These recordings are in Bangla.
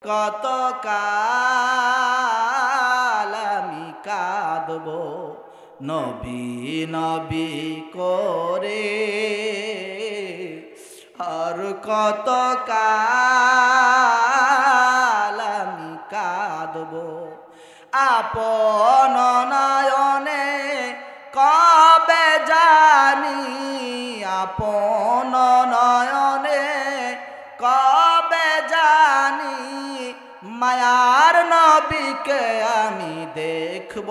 কত কাল আমি কাঁদব নবী নবী করে, আর কত কাল আমি কাঁদব আপন নয়নে কবে জানি, আপন নয়নে কবে জানি মায়ার নবীকে আমি দেখব,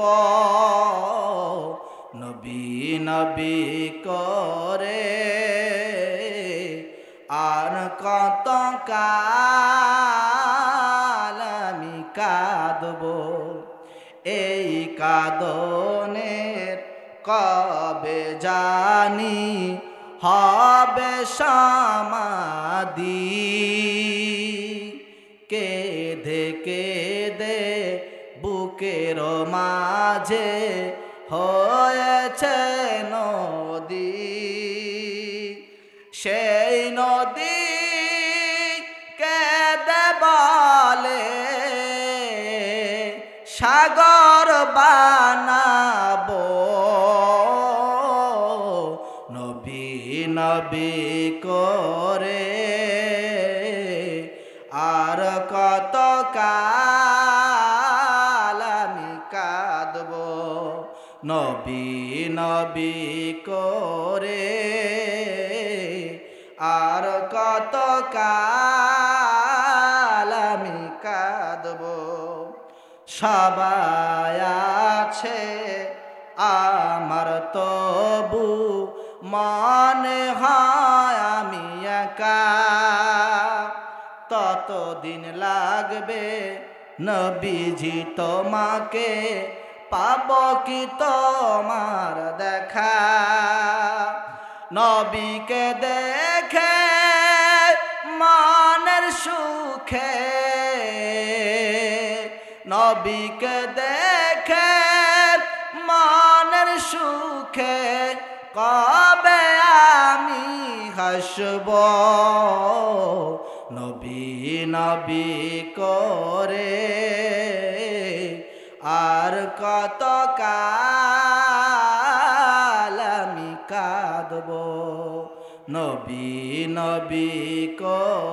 নবী নবী করে আর কত কাল আমি কাঁদব। এই কাঁদনের কবে জানি হবে সমাধি, কেঁদে কেঁদে বুকের মাঝে হয়েছে নদী, সেই নদী কেঁদে বলে সাগর বানাবো, নবী নবী করে আর কত কাল আমি কাঁদব, নবী নবী করে আর কত কাল আমি কাঁদব। সবাই আছে আমার তবু মনে হয় আমি একা, ততদিন লাগবে নবীজি তোমাকে পাব কি তোমার দেখা, নবীকে দেখে মনের সুখে, নবীকে দেখে মনের সুখে কবে আমি হাসব, নবী নবী করে আর কত কাল আমি কাঁদব, নবী নবী করে।